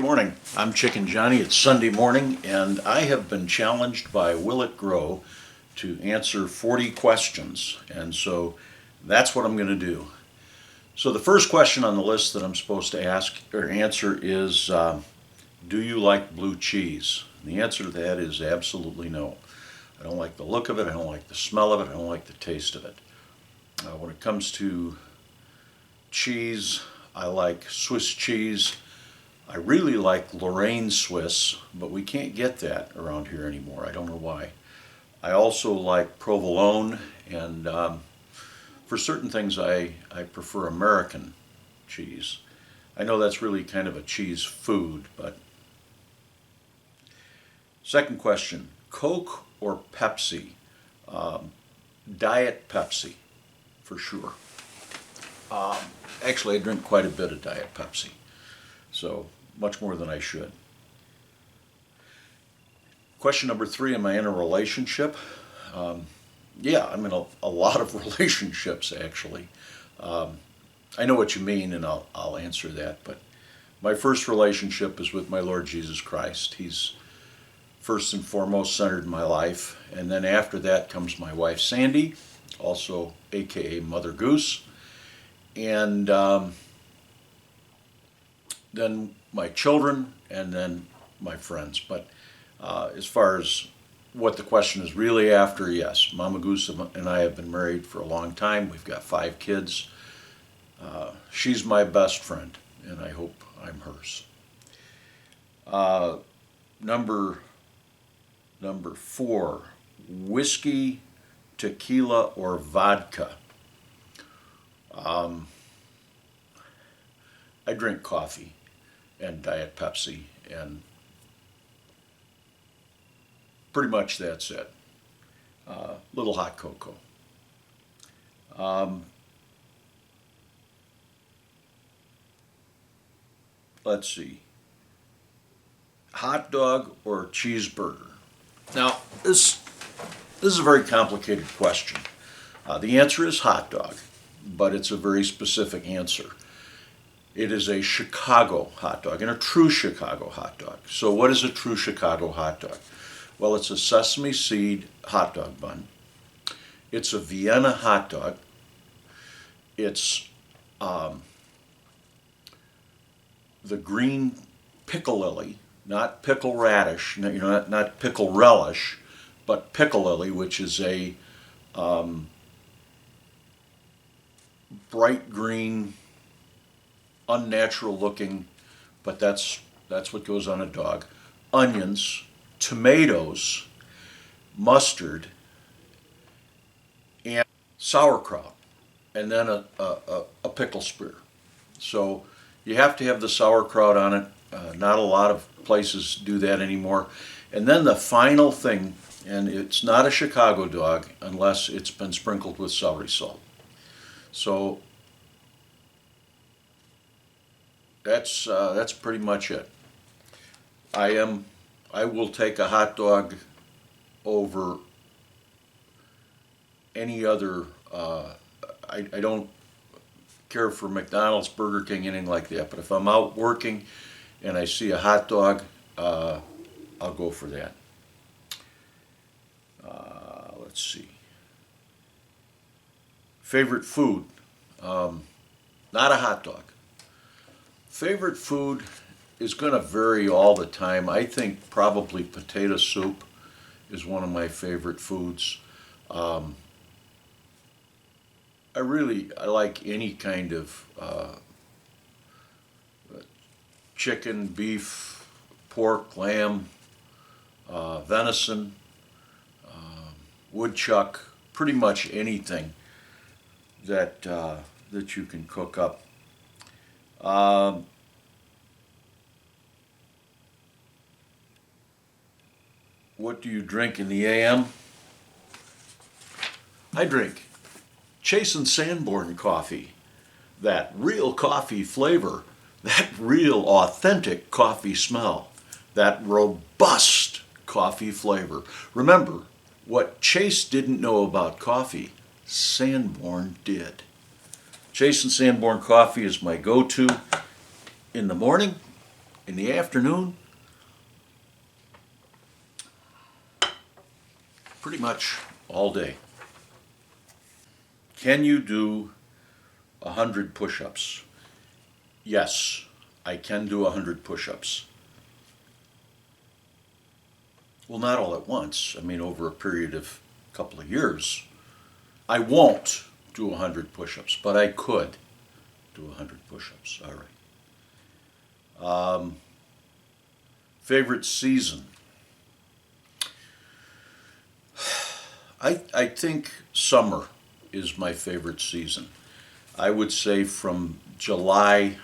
good morning. I'm Chicken Johnny. It's Sunday morning, and I have been challenged by Will It Grow to answer 40 questions, and so that's what I'm going to do. So the first question on the list that I'm supposed to ask or answer is, do you like blue cheese? And the answer to that is absolutely no. I don't like the look of it, I don't like the smell of it, I don't like the taste of it. When it comes to cheese, I like Swiss cheese. I really like Lorraine Swiss, but we can't get that around here anymore. I don't know why. I also like provolone, and for certain things I prefer American cheese. I know that's really kind of a cheese food, but... Second question, Coke or Pepsi? Diet Pepsi, for sure. Actually, I drink quite a bit of Diet Pepsi, so much more than I should. Question number 3, am I in a relationship? Yeah, I'm in a lot of relationships, actually. I know what you mean, and I'll answer that, but my first relationship is with my Lord Jesus Christ. He's first and foremost centered in my life, and then after that comes my wife Sandy, also aka Mother Goose, and then my children, and then my friends. But as far as what the question is really after, yes, Mama Goose and I have been married for a long time. We've got 5 kids. She's my best friend, and I hope I'm hers. Number 4, whiskey, tequila, or vodka? I drink coffee and Diet Pepsi, and pretty much that's it. Little hot cocoa. Let's see. Hot dog or cheeseburger? Now, this is a very complicated question. The answer is hot dog, but it's a very specific answer. It is a Chicago hot dog, and a true Chicago hot dog. So what is a true Chicago hot dog? Well, it's a sesame seed hot dog bun. It's a Vienna hot dog. It's the green pickle lily, not pickle radish, not pickle relish, but pickle lily, which is a bright green, unnatural looking, but that's what goes on a dog. Onions, tomatoes, mustard, and sauerkraut, and then a pickle spear. So you have to have the sauerkraut on it. Not a lot of places do that anymore. And then the final thing, and it's not a Chicago dog unless it's been sprinkled with celery salt. So that's pretty much it. I will take a hot dog over any other. I don't care for McDonald's, Burger King, anything like that. But if I'm out working and I see a hot dog, I'll go for that. Let's see. Favorite food? Not a hot dog. Favorite food is going to vary all the time. I think probably potato soup is one of my favorite foods. I like any kind of chicken, beef, pork, lamb, venison, woodchuck, pretty much anything that you can cook up. What do you drink in the AM? I drink Chase and Sanborn coffee, that real coffee flavor, that real authentic coffee smell, that robust coffee flavor. Remember, what Chase didn't know about coffee, Sanborn did. Chase and Sanborn coffee is my go-to in the morning, In the afternoon, pretty much all day. Can you do 100 push-ups? Yes, I can do 100 push-ups. Well, not all at once. I mean, over a period of a couple of years. I won't do 100 push-ups, but I could do 100 push-ups. All right. Favorite season? I think summer is my favorite season. I would say from July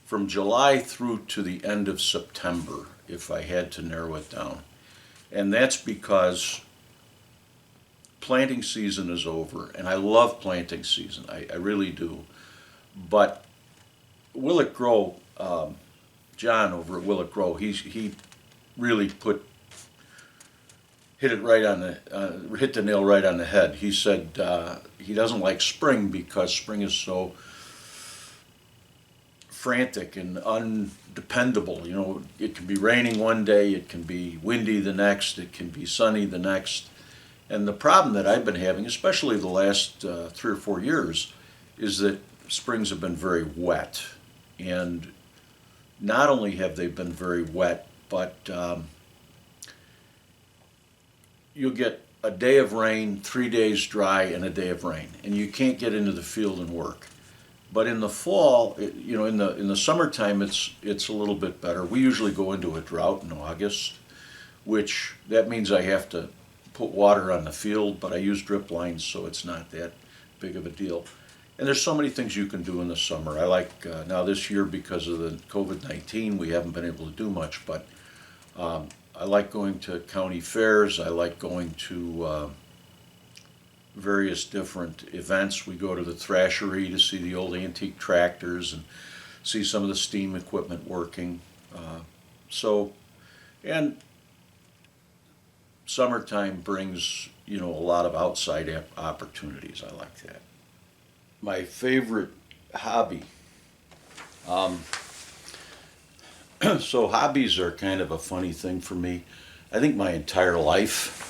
through to the end of September, if I had to narrow it down. And that's because planting season is over, and I love planting season. I really do. But Willet Grow, John over at Willet Grow, he really hit the nail right on the head. He said he doesn't like spring because spring is so frantic and undependable. You know, it can be raining one day, it can be windy the next, it can be sunny the next. And the problem that I've been having, especially the last 3 or 4 years, is that springs have been very wet. And not only have they been very wet, but you'll get a day of rain, 3 days dry, and a day of rain, and you can't get into the field and work. But in the fall, in the summertime, it's a little bit better. We usually go into a drought in August, which that means I have to put water on the field, but I use drip lines, so it's not that big of a deal. And there's so many things you can do in the summer. I like now this year because of the COVID-19, we haven't been able to do much, but I like going to county fairs. I like going to various different events. We go to the thrashery to see the old antique tractors and see some of the steam equipment working. And summertime brings, a lot of outside opportunities. I like that. My favorite hobby. So hobbies are kind of a funny thing for me. I think my entire life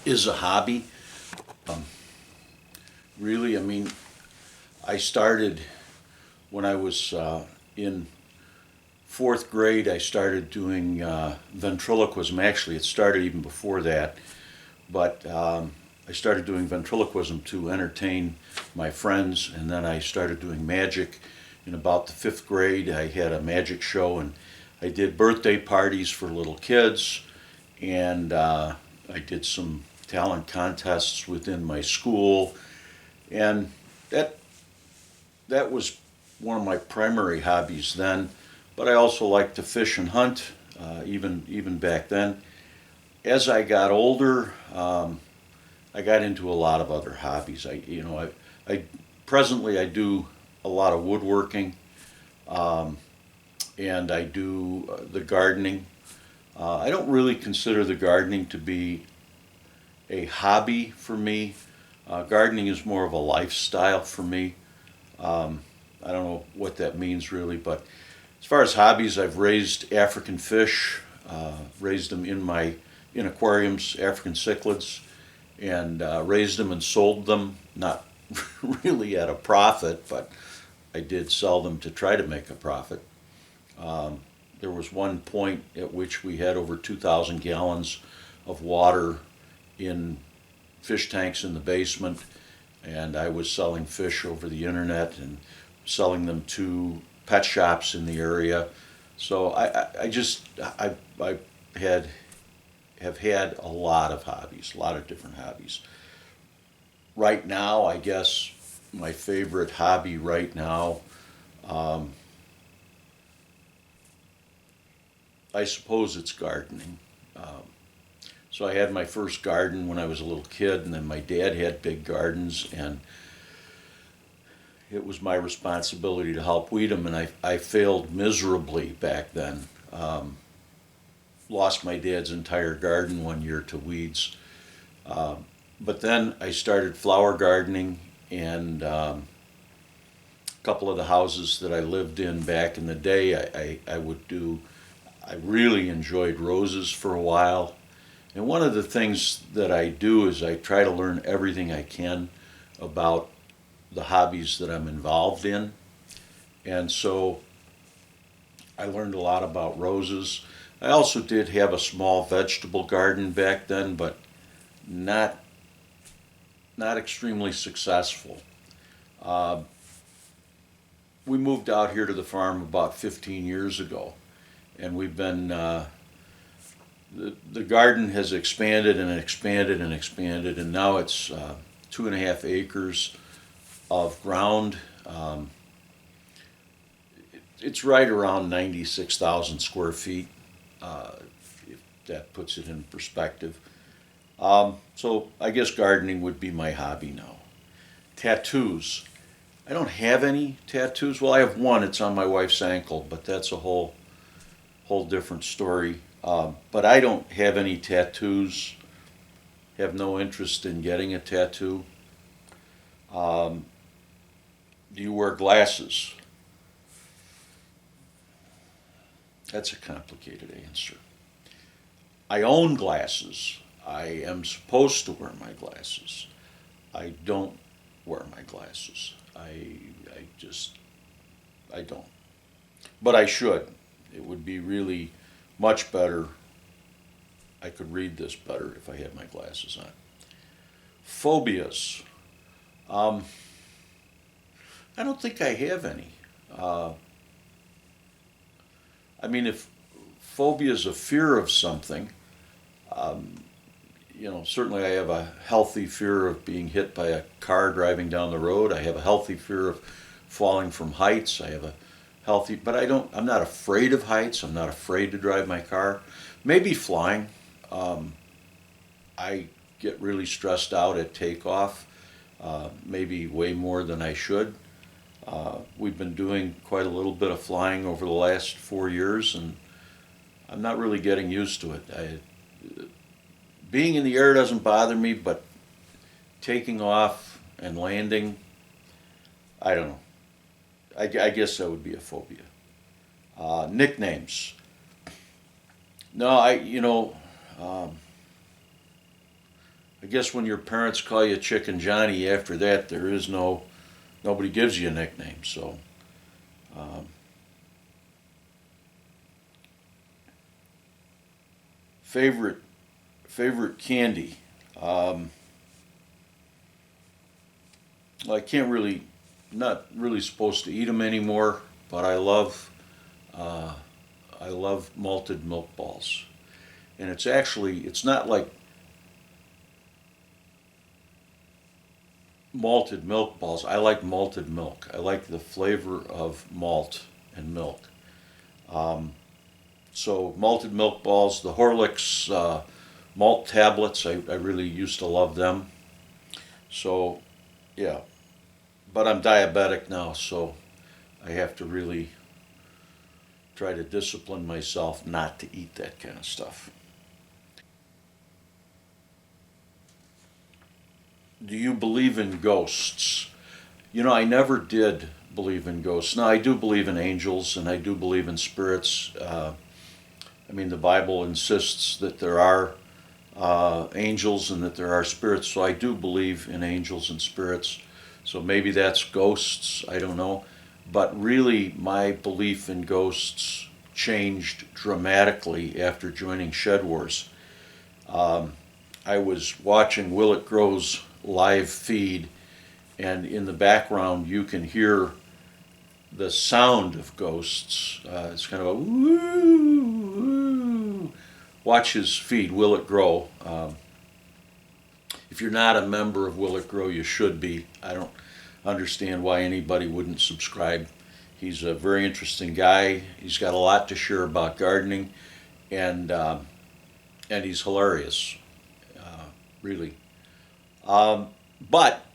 is a hobby. Really, I mean, I started when I was in 4th grade. I started doing ventriloquism. Actually, it started even before that, but I started doing ventriloquism to entertain my friends, and then I started doing magic. In about the 5th grade, I had a magic show, and I did birthday parties for little kids, and I did some talent contests within my school, and that was one of my primary hobbies then. But I also liked to fish and hunt, even back then. As I got older, I got into a lot of other hobbies. I presently I do a lot of woodworking, and I do the gardening. I don't really consider the gardening to be a hobby for me. Gardening is more of a lifestyle for me. I don't know what that means really, but as far as hobbies, I've raised African fish, raised them in aquariums, African cichlids, and raised them and sold them, not really at a profit, but I did sell them to try to make a profit. There was one point at which we had over 2,000 gallons of water in fish tanks in the basement, and I was selling fish over the internet and selling them to pet shops in the area. So I have had a lot of hobbies, a lot of different hobbies. Right now, I guess my favorite hobby right now, I suppose it's gardening. So I had my first garden when I was a little kid, and then my dad had big gardens, and it was my responsibility to help weed them, and I failed miserably back then. Lost my dad's entire garden one year to weeds. But then I started flower gardening, and couple of the houses that I lived in back in the day, I would do, I really enjoyed roses for a while. And one of the things that I do is I try to learn everything I can about the hobbies that I'm involved in. And so I learned a lot about roses. I also did have a small vegetable garden back then, but not not extremely successful. Uh, we moved out here to the farm about 15 years ago, and we've been the garden has expanded and expanded and expanded, and now it's 2.5 acres of ground. It's right around 96,000 square feet, if that puts it in perspective. So I guess gardening would be my hobby now. Tattoos. I don't have any tattoos. Well, I have one. It's on my wife's ankle, but that's a whole different story. But I don't have any tattoos. Have no interest in getting a tattoo. Um, do you wear glasses? That's a complicated answer. I own glasses. I am supposed to wear my glasses. I don't wear my glasses. I just, I don't. But I should. It would be really much better. I could read this better if I had my glasses on. Phobias. Um, I don't think I have any. Uh, I mean, if phobia is a fear of something, um, certainly I have a healthy fear of being hit by a car driving down the road. I have a healthy fear of falling from heights. I have a healthy, but I'm not afraid of heights. I'm not afraid to drive my car. Maybe flying. Um, I get really stressed out at takeoff, maybe way more than I should. We've been doing quite a little bit of flying over the last 4 years, and I'm not really getting used to it. Being in the air doesn't bother me, but taking off and landing, I don't know. I guess that would be a phobia. Nicknames. No, I guess when your parents call you Chicken Johnny, after that nobody gives you a nickname. So, um, favorite favorite candy. Um, I can't really, not really supposed to eat them anymore, but uh, I love malted milk balls. And it's not like malted milk balls. I like malted milk. I like the flavor of malt and milk. Um, so malted milk balls, the Horlicks malt tablets, I really used to love them. So yeah, but I'm diabetic now, so I have to really try to discipline myself not to eat that kind of stuff. Do you believe in ghosts? I never did believe in ghosts. Now, I do believe in angels and I do believe in spirits. I mean, the Bible insists that there are angels and that there are spirits, so I do believe in angels and spirits. So maybe that's ghosts, I don't know. But really, my belief in ghosts changed dramatically after joining Shed Wars. Um, I was watching Willett Grove's live feed, and in the background, you can hear the sound of ghosts. It's kind of a woo, woo. Watch his feed, Willett Grove. If you're not a member of Willett Grove, you should be. I don't understand why anybody wouldn't subscribe. He's a very interesting guy. He's got a lot to share about gardening, and and he's hilarious, really. But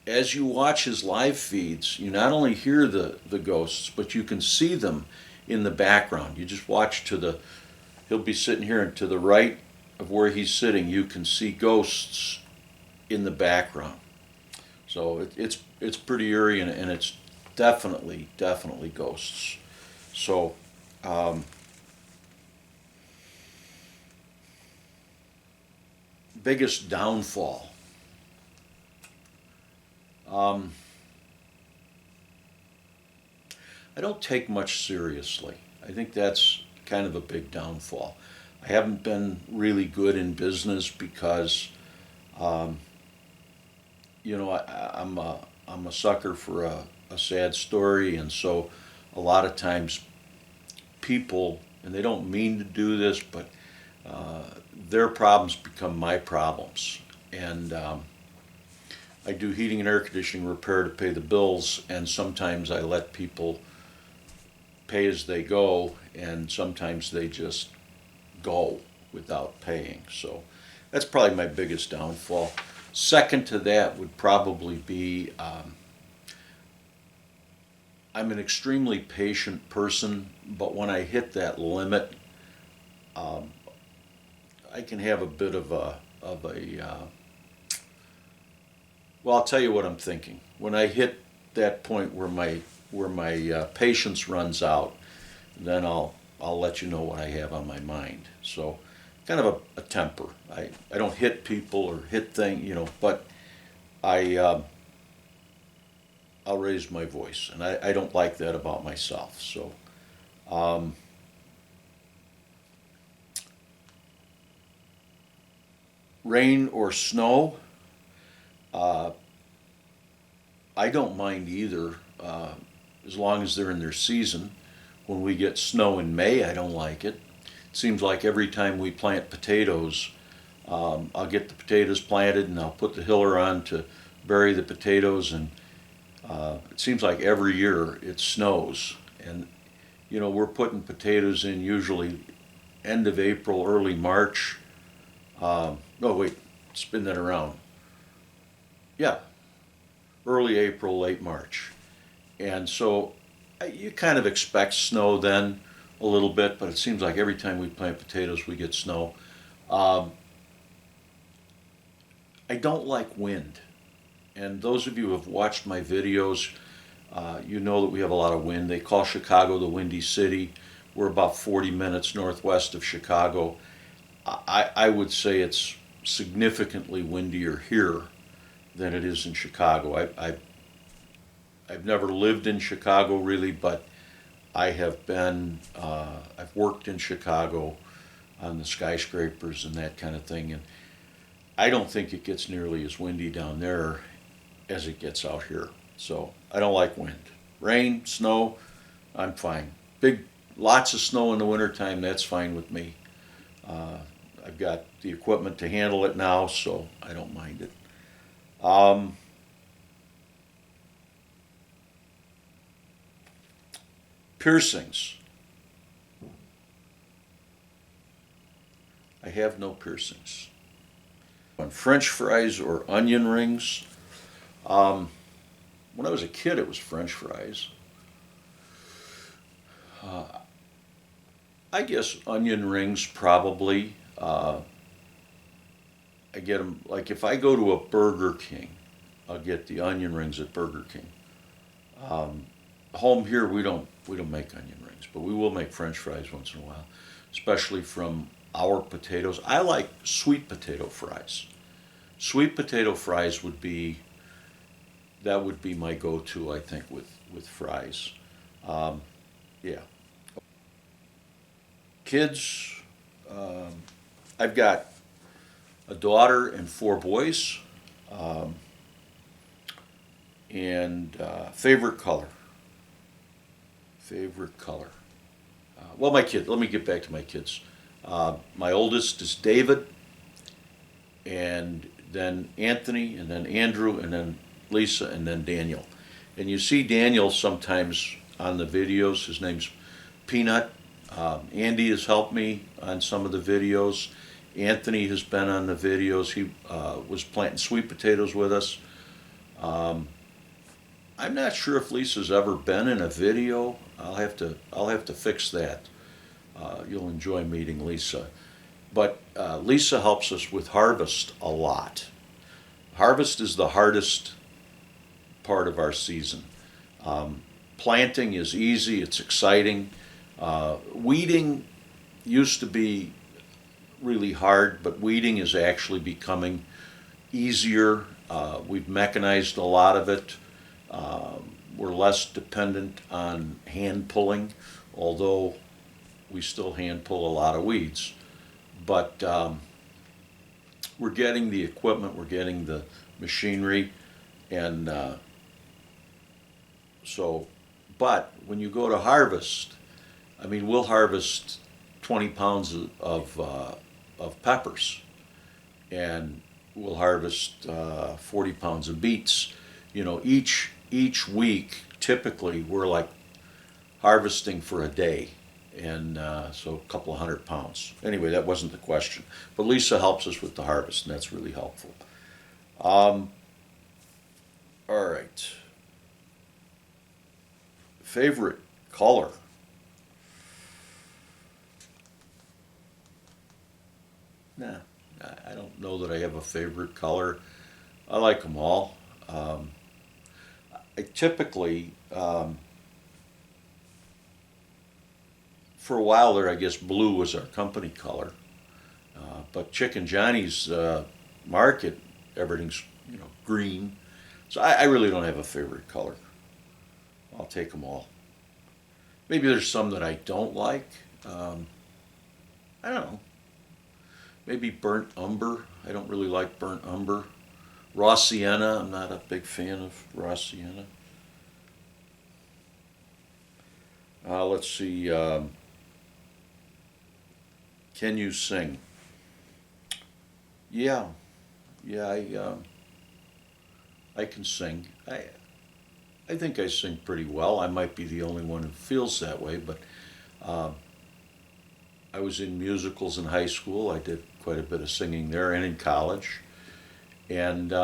as you watch his live feeds, you not only hear the ghosts, but you can see them in the background. You just watch he'll be sitting here, and to the right of where he's sitting, you can see ghosts in the background. So it's pretty eerie, and it's definitely, definitely ghosts. So, biggest downfall. I don't take much seriously. I think that's kind of a big downfall. I haven't been really good in business because, um, I'm a sucker for a sad story, and so a lot of times people, and they don't mean to do this, but their problems become my problems. And I do heating and air conditioning repair to pay the bills, and sometimes I let people pay as they go, and sometimes they just go without paying. So that's probably my biggest downfall. Second to that would probably be I'm an extremely patient person, but when I hit that limit, um, I can have a bit of well, I'll tell you what I'm thinking. When I hit that point where my patience runs out, then I'll let you know what I have on my mind. So, kind of a temper. I don't hit people or hit things, but I I'll raise my voice, and I don't like that about myself. So, um, rain or snow, uh, I don't mind either, as long as they're in their season. When we get snow in May, I don't like it. It seems like every time we plant potatoes, I'll get the potatoes planted and I'll put the hiller on to bury the potatoes, and it seems like every year it snows. And we're putting potatoes in usually end of April, early March. No, wait, spin that around. Yeah, early April, late March. And so you kind of expect snow then a little bit, but it seems like every time we plant potatoes, we get snow. Um, I don't like wind. And those of you who have watched my videos, you know that we have a lot of wind. They call Chicago the Windy City. We're about 40 minutes northwest of Chicago. I would say it's significantly windier here than it is in Chicago. I've never lived in Chicago really, but I have been, I've worked in Chicago on the skyscrapers and that kind of thing, and I don't think it gets nearly as windy down there as it gets out here. So I don't like wind. Rain, snow, I'm fine. Lots of snow in the wintertime, that's fine with me. Uh, I've got the equipment to handle it now, so I don't mind it. Um, Piercings. I have no piercings. On French fries or onion rings. Um, when I was a kid, it was French fries. Uh, I guess onion rings probably. I get them, like if I go to a Burger King, I'll get the onion rings at Burger King. Um, Home here, we don't make onion rings, but we will make French fries once in a while, especially from our potatoes. I like sweet potato fries. Sweet potato fries would be my go-to, I think, with fries. Um, yeah. Kids, um, I've got a daughter and 4 boys, um, and favorite color. Favorite color. Well, my kid. Let me get back to my kids. My oldest is David, and then Anthony, and then Andrew, and then Lisa, and then Daniel. And you see Daniel sometimes on the videos. His name's Peanut. Andy has helped me on some of the videos. Anthony has been on the videos. He was planting sweet potatoes with us. Um, I'm not sure if Lisa's ever been in a video. I'll have to fix that. You'll enjoy meeting Lisa. But Lisa helps us with harvest a lot. Harvest is the hardest part of our season. Planting is easy, it's exciting. Weeding used to be really hard, but weeding is actually becoming easier. We've mechanized a lot of it. We're less dependent on hand pulling, although we still hand pull a lot of weeds. But we're getting the equipment, we're getting the machinery, and but when you go to harvest, I mean, we'll harvest 20 pounds of peppers, and we'll harvest 40 pounds of beets. You know, each week, typically, we're like harvesting for a day, and so a couple of 100 pounds. Anyway, that wasn't the question. But Lisa helps us with the harvest, and that's really helpful. All right. Favorite color? Nah, I don't know that I have a favorite color. I like them all. I typically, for a while there, I guess blue was our company color. But Chicken Johnny's market, everything's green. So I really don't have a favorite color. I'll take them all. Maybe there's some that I don't like. I don't know. Maybe burnt umber. I don't really like burnt umber. Raw sienna. I'm not a big fan of raw sienna. Let's see. Can you sing? Yeah. I can sing. I think I sing pretty well. I might be the only one who feels that way, but I was in musicals in high school. I did quite a bit of singing there and in college, and did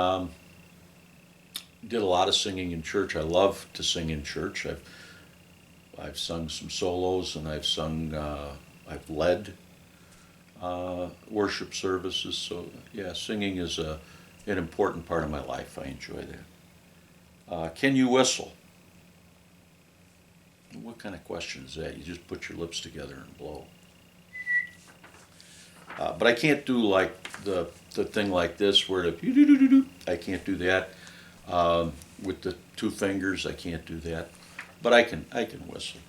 a lot of singing in church. I love to sing in church. I've sung some solos, and I've led worship services. So yeah, singing is an important part of my life. I enjoy that. Can you whistle? What kind of question is that? You just put your lips together and blow. But I can't do like the thing like this where I can't do that. With the two fingers, I can't do that. But I can whistle.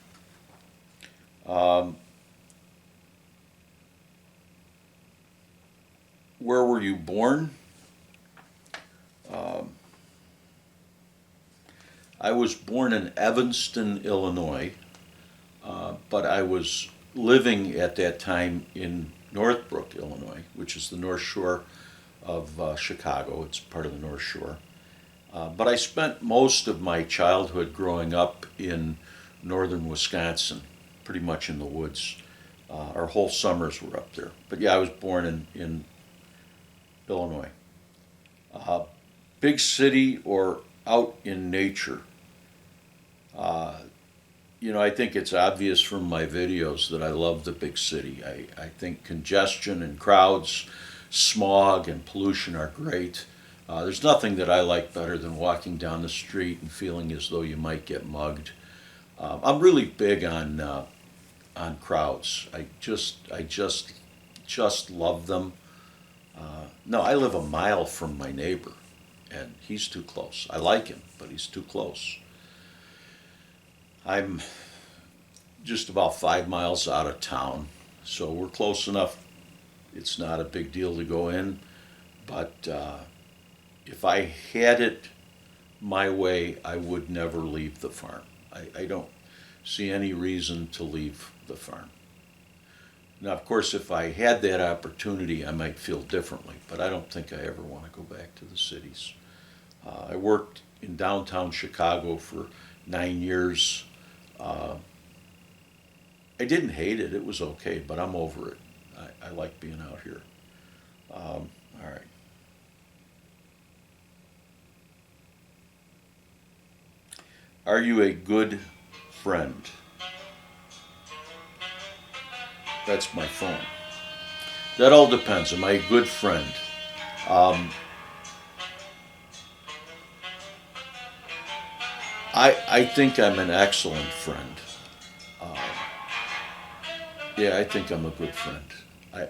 Where were you born? I was born in Evanston, Illinois, but I was living at that time in Northbrook, Illinois, which is the North Shore of Chicago. It's part of the North Shore. But I spent most of my childhood growing up in northern Wisconsin, pretty much in the woods. Our whole summers were up there. But yeah, I was born in Illinois. Big city or out in nature? I think it's obvious from my videos that I love the big city. I think congestion and crowds, smog and pollution are great. There's nothing that I like better than walking down the street and feeling as though you might get mugged. I'm really big on crowds. I just love them. No, I live a mile from my neighbor, and he's too close. I like him, but he's too close. I'm just about 5 miles out of town, so we're close enough. It's not a big deal to go in, but if I had it my way, I would never leave the farm. I don't see any reason to leave the farm. Now, of course, if I had that opportunity, I might feel differently, but I don't think I ever want to go back to the cities. I worked in downtown Chicago for 9 years. I didn't hate it. It was okay, but I'm over it. I like being out here. All right. Are you a good friend? That's my phone. That all depends. Am I a good friend? I think I'm an excellent friend. Uh, yeah, I think I'm a good friend.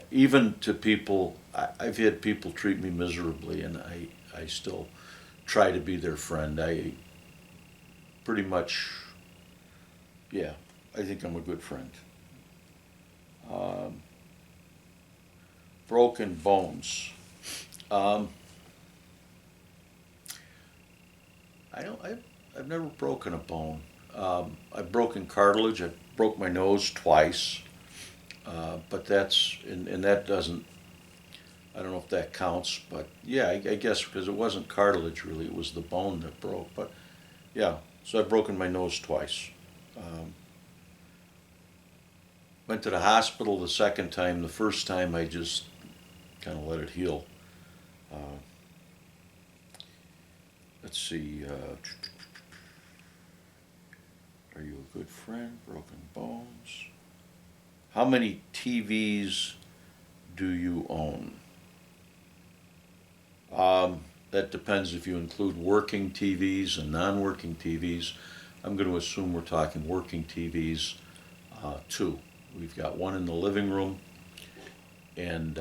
Even to people, I've had people treat me miserably, and I still try to be their friend. I pretty much, yeah, I think I'm a good friend. Um, Broken bones. Um, I've never broken a bone. I've broken cartilage. I broke my nose twice, but and that doesn't. I don't know if that counts, but yeah, I guess because it wasn't cartilage really, it was the bone that broke. But yeah, so I've broken my nose twice. Um, Went to the hospital the second time. The first time I just kind of let it heal. Uh, let's see. Are you a good friend? Broken bones. How many TVs do you own? That depends if you include working TVs and non-working TVs. I'm going to assume we're talking working TVs. Two. We've got one in the living room, and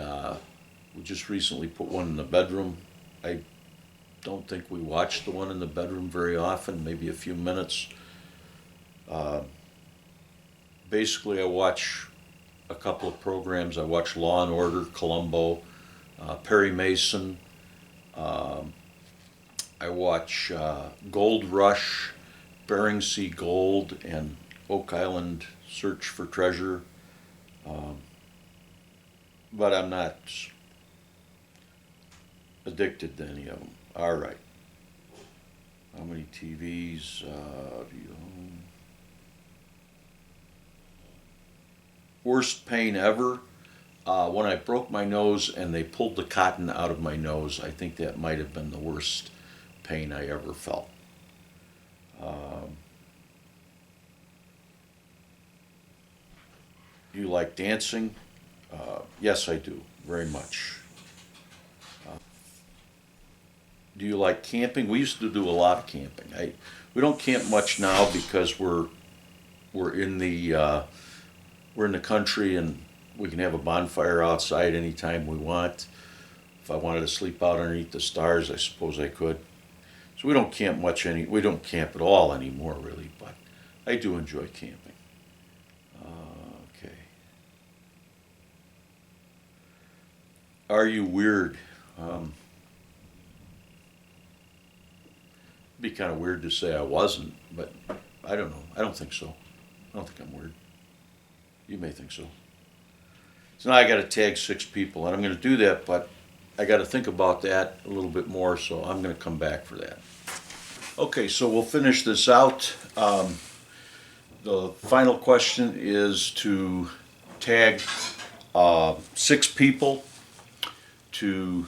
we just recently put one in the bedroom. I don't think we watch the one in the bedroom very often, maybe a few minutes. Uh, Basically, I watch a couple of programs. I watch Law and Order, Columbo, Perry Mason. Um, I watch Gold Rush, Bering Sea Gold, and Oak Island Search for Treasure. Um, but I'm not addicted to any of them. All right. How many TVs do you own? Worst pain ever. When I broke my nose and they pulled the cotton out of my nose, I think that might have been the worst pain I ever felt. Um, do you like dancing? Yes, I do, very much. Do you like camping? We used to do a lot of camping. We don't camp much now because we're in the country, and we can have a bonfire outside anytime we want. If I wanted to sleep out underneath the stars, I suppose I could. So we don't camp much we don't camp at all anymore really, but I do enjoy camping. Okay. Are you weird? It'd be kind of weird to say I wasn't, but I don't know. I don't think so. I don't think I'm weird. You may think so. So now I got to tag 6 people, and I'm going to do that, but I got to think about that a little bit more, so I'm going to come back for that. Okay, so we'll finish this out. The final question is to tag 6 people to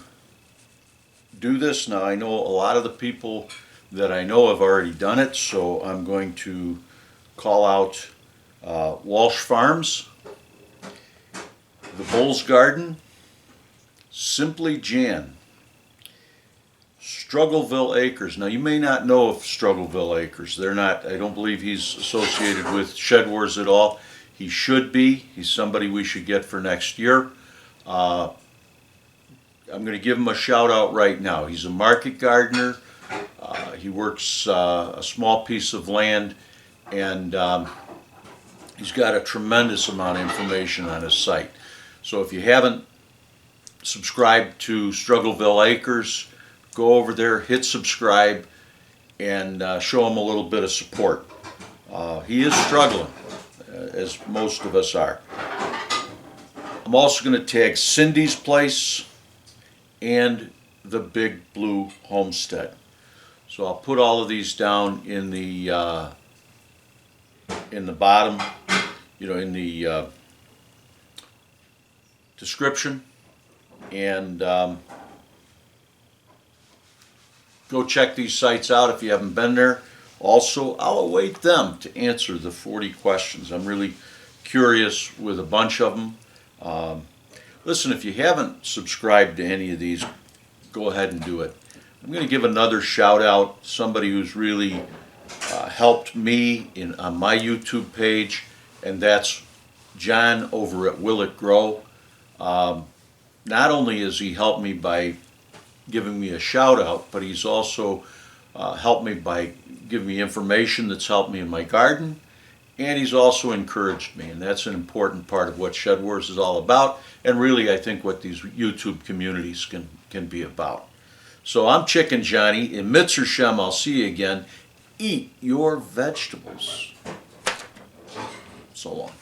do this. Now, I know a lot of the people that I know have already done it, so I'm going to call out Walsh Farms, The Bull's Garden, Simply Jan, Struggleville Acres. Now, you may not know of Struggleville Acres. They're not, I don't believe he's associated with Shed Wars at all. He should be. He's somebody we should get for next year. I'm going to give him a shout out right now. He's a market gardener. He works a small piece of land, and he's got a tremendous amount of information on his site. So if you haven't subscribed to Struggleville Acres, go over there, hit subscribe, and show him a little bit of support. He is struggling, as most of us are. I'm also going to tag Cindy's Place and the Big Blue Homestead. So I'll put all of these down in the bottom, in the description, and go check these sites out if you haven't been there. Also, I'll await them to answer the 40 questions. I'm really curious with a bunch of them. Listen, if you haven't subscribed to any of these, go ahead and do it. I'm going to give another shout out, somebody who's really helped me on my YouTube page, and that's John over at Will It Grow. Not only has he helped me by giving me a shout out, but he's also helped me by giving me information that's helped me in my garden, and he's also encouraged me, and that's an important part of what Shed Wars is all about, and really I think what these YouTube communities can be about. So I'm Chicken Johnny. In Mitzer Shem, I'll see you again. Eat your vegetables. So long.